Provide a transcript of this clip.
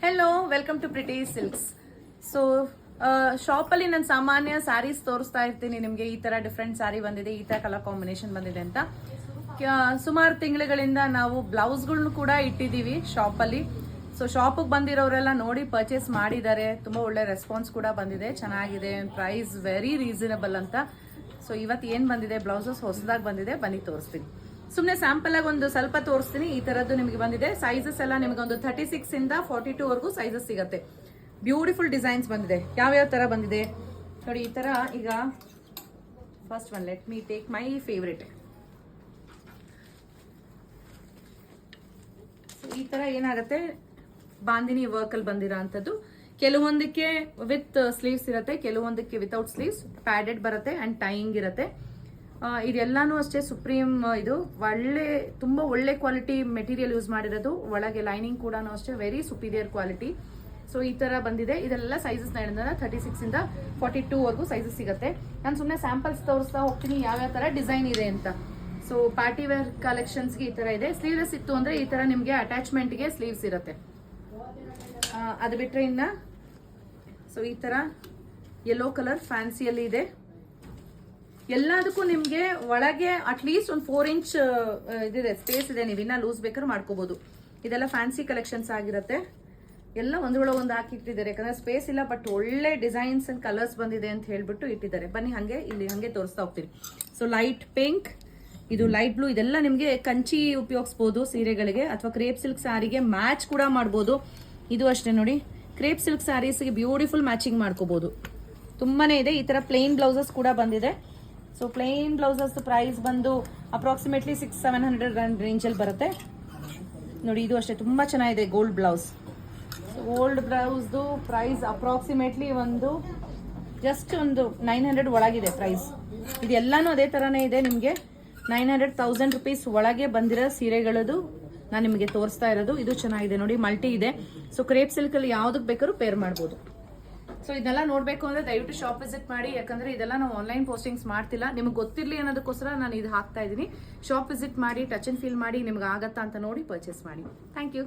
Hello welcome to Pretty Silks. So ಶಾಪಲ್ಲಿ ನಾನು ಸಾಮಾನ್ಯ ಸ್ಯಾರೀಸ್ ತೋರಿಸ್ತಾ ಇರ್ತೀನಿ ನಿಮಗೆ. ಈ ತರ ಡಿಫ್ರೆಂಟ್ ಸ್ಯಾರಿ ಬಂದಿದೆ, ಈ ತರ ಕಲರ್ ಕಾಂಬಿನೇಷನ್ ಬಂದಿದೆ ಅಂತ. ಸುಮಾರು ತಿಂಗಳುಗಳಿಂದ ನಾವು ಬ್ಲೌಸ್ಗಳನ್ನು ಕೂಡ ಇಟ್ಟಿದ್ದೀವಿ ಶಾಪಲ್ಲಿ. ಸೊ ಶಾಪಿಗೆ ಬಂದಿರೋರೆಲ್ಲ ನೋಡಿ ಪರ್ಚೇಸ್ ಮಾಡಿದ್ದಾರೆ. ತುಂಬ ಒಳ್ಳೆ ರೆಸ್ಪಾನ್ಸ್ ಕೂಡ ಬಂದಿದೆ, ಚೆನ್ನಾಗಿದೆ, ಪ್ರೈಸ್ ವೆರಿ ರೀಸನಬಲ್ ಅಂತ. ಸೊ ಇವತ್ತು ಏನು ಬಂದಿದೆ ಬ್ಲೌಸಸ್ ಹೊಸದಾಗಿ ಬಂದಿದೆ, ಬನ್ನಿ ತೋರಿಸ್ತೀನಿ. ಸುಮ್ಮನೆ ಸ್ಯಾಂಪಲ್ ಆಗಿ ಒಂದು ಸ್ವಲ್ಪ ತೋರಿಸ್ತೀನಿ. ಈ ತರದ್ದು ನಿಮಗೆ ಬಂದಿದೆ. ಸೈಜಸ್ ಎಲ್ಲ ನಿಮಗೆ ಒಂದು 36 ಇಂದ 42 ವರೆಗೂ ಸೈಜಸ್ ಸಿಗುತ್ತೆ. ಬ್ಯೂಟಿಫುಲ್ ಡಿಸೈನ್ಸ್ ಬಂದಿದೆ. ಯಾವ್ಯಾವ ತರ ಬಂದಿದೆ ನೋಡಿ. ಈ ತರ ಈಗ first one let me take my favourite. ಈ ತರ ಏನಾಗುತ್ತೆ, ಬಾಂದಿನಿ ವರ್ಕ್ ಅಲ್ಲಿ ಬಂದಿರೋ ಅಂತದ್ದು. ಕೆಲವೊಂದಕ್ಕೆ ವಿತ್ ಸ್ಲೀವ್ಸ್ ಇರುತ್ತೆ, ಕೆಲವೊಂದಕ್ಕೆ ವಿತೌಟ್ ಸ್ಲೀವ್ಸ್, ಪ್ಯಾಡೆಡ್ ಬರುತ್ತೆ ಅಂಡ್ ಟೈಯಿಂಗ್ ಇರುತ್ತೆ. ಇದೆಲ್ಲಾನು ಅಷ್ಟೇ ಸುಪ್ರೀಂ. ಇದು ತುಂಬಾ ಒಳ್ಳೆ ಕ್ವಾಲಿಟಿ ಮೆಟೀರಿಯಲ್ ಯೂಸ್ ಮಾಡಿರೋದು. ಒಳಗೆ ಲೈನಿಂಗ್ ಕೂಡ ಅಷ್ಟೇ ವೆರಿ ಸುಪೀರಿಯರ್ ಕ್ವಾಲಿಟಿ. ಸೊ ಈ ತರ ಬಂದಿದೆ. ಇದೆಲ್ಲ ಸೈಜಸ್ ಹೇಳಿದ್ರೆ 36 ಇಂದ 42 ವರೆಗೂ ಸೈಜಸ್ ಸಿಗುತ್ತೆ. ನಾನು ಸುಮ್ಮನೆ ಸ್ಯಾಂಪಲ್ಸ್ ತೋರಿಸ್ತಾ ಹೋಗ್ತೀನಿ ಯಾವ್ಯಾವ ತರ ಡಿಸೈನ್ ಇದೆ ಅಂತ. ಸೊ ಪಾರ್ಟಿ ವೇರ್ ಕಲೆಕ್ಷನ್ಸ್ಗೆ ಈ ತರ ಇದೆ. ಸ್ಲೀವ್ಲೆಸ್ ಇತ್ತು ಅಂದ್ರೆ ಈ ತರ ನಿಮ್ಗೆ ಅಟ್ಯಾಚ್ಮೆಂಟ್ಗೆ ಸ್ಲೀವ್ಸ್ ಇರುತ್ತೆ. ಅದು ಬಿಟ್ರೆ ಇನ್ನ ಸೊ ಈ ತರ ಯೆಲ್ಲೋ ಕಲರ್ ಫ್ಯಾನ್ಸಿಯಲ್ಲಿ ಇದೆ. ಎಲ್ಲದಕ್ಕೂ ನಿಮ್ಗೆ ಒಳಗೆ ಅಟ್ಲೀಸ್ಟ್ ಒಂದು 4 ಇಂಚ್ ಇದಿದೆ, ಸ್ಪೇಸ್ ಇದೆ. ನೀವು ಇನ್ನ ಲೂಸ್ ಬೇಕಾದ್ರೂ ಮಾಡ್ಕೋಬಹುದು. ಇದೆಲ್ಲ ಫ್ಯಾನ್ಸಿ ಕಲೆಕ್ಷನ್ಸ್ ಆಗಿರುತ್ತೆ. ಎಲ್ಲ ಒಂದ್ರೊಳಗೆ ಒಂದು ಹಾಕಿಟ್ಟಿದ್ದಾರೆ, ಯಾಕಂದ್ರೆ ಸ್ಪೇಸ್ ಇಲ್ಲ. ಬಟ್ ಒಳ್ಳೆ ಡಿಸೈನ್ಸ್ ಅಂಡ್ ಕಲರ್ಸ್ ಬಂದಿದೆ ಅಂತ ಹೇಳ್ಬಿಟ್ಟು ಇಟ್ಟಿದ್ದಾರೆ. ಬನ್ನಿ ಹಂಗೆ ತೋರಿಸ್ತಾ ಹೋಗ್ತೀನಿ. ಸೊ ಲೈಟ್ ಪಿಂಕ್, ಇದು ಲೈಟ್ ಬ್ಲೂ, ಇದೆಲ್ಲ ನಿಮ್ಗೆ ಕಂಚಿ ಉಪಯೋಗಿಸಬಹುದು ಸೀರೆಗಳಿಗೆ, ಅಥವಾ ಕ್ರೇಪ್ ಸಿಲ್ಕ್ ಸ್ಯಾರಿಗೆ ಮ್ಯಾಚ್ ಕೂಡ ಮಾಡಬಹುದು. ಇದು ಅಷ್ಟೇ ನೋಡಿ, ಕ್ರೇಪ್ ಸಿಲ್ಕ್ ಸ್ಯಾರೀಸ್ಗೆ ಬ್ಯೂಟಿಫುಲ್ ಮ್ಯಾಚಿಂಗ್ ಮಾಡ್ಕೋಬಹುದು. ತುಂಬಾನೇ ಇದೆ. ಈ ತರ ಪ್ಲೇನ್ ಬ್ಲೌಸಸ್ ಕೂಡ ಬಂದಿದೆ. ಸೊ ಪ್ಲೇನ್ ಬ್ಲೌಸಸ್ ಪ್ರೈಸ್ ಬಂದು ಅಪ್ರಾಕ್ಸಿಮೇಟ್ಲಿ 600-700 ರೇಂಜಲ್ಲಿ ಬರುತ್ತೆ ನೋಡಿ. ಇದು ಅಷ್ಟೇ ತುಂಬಾ ಚೆನ್ನಾಗಿದೆ. ಗೋಲ್ಡ್ ಬ್ಲೌಸ್, ಗೋಲ್ಡ್ ಬ್ಲೌಸ್ದು ಪ್ರೈಸ್ ಅಪ್ರಾಕ್ಸಿಮೇಟ್ಲಿ ಜಸ್ಟ್ ಒಂದು 900 ಒಳಗಿದೆ ಪ್ರೈಸ್. ಇದೆಲ್ಲಾನು ಅದೇ ತರನೇ ಇದೆ. ನಿಮಗೆ 900-1000 ರುಪೀಸ್ ಒಳಗೆ ಬಂದಿರೋ ಸೀರೆಗಳದು ನಾನು ನಿಮಗೆ ತೋರಿಸ್ತಾ ಇರೋದು. ಇದು ಚೆನ್ನಾಗಿದೆ ನೋಡಿ, ಮಲ್ಟಿ ಇದೆ. ಸೊ ಕ್ರೇಪ್ ಸಿಲ್ಕ್ ಅಲ್ಲಿ ಯಾವ್ದಕ್ ಬೇಕಾದ್ರೂ ಪೇರ್ ಮಾಡ್ಬೋದು. ಸೊ ಇದೆಲ್ಲ ನೋಡ್ಬೇಕು ಅಂದ್ರೆ ದಯವಿಟ್ಟು ಶಾಪ್ ವಿಸಿಟ್ ಮಾಡಿ, ಯಾಕಂದ್ರೆ ಇದೆಲ್ಲ ನಾವು ಆನ್ಲೈನ್ ಪೋಸ್ಟಿಂಗ್ಸ್ ಮಾಡ್ತಿಲ್ಲ. ನಿಮ್ಗೆ ಗೊತ್ತಿರ್ಲಿ ಅನ್ನೋದಕ್ಕೋಸ್ಕರ ನಾನು ಇದು ಹಾಕ್ತಾ ಇದ್ದೀನಿ. ಶಾಪ್ ವಿಸಿಟ್ ಮಾಡಿ, ಟಚ್ ಅಂಡ್ ಫೀಲ್ ಮಾಡಿ, ನಿಮ್ಗೆ ಆಗತ್ತಾ ಅಂತ ನೋಡಿ ಪರ್ಚೇಸ್ ಮಾಡಿ. Thank you.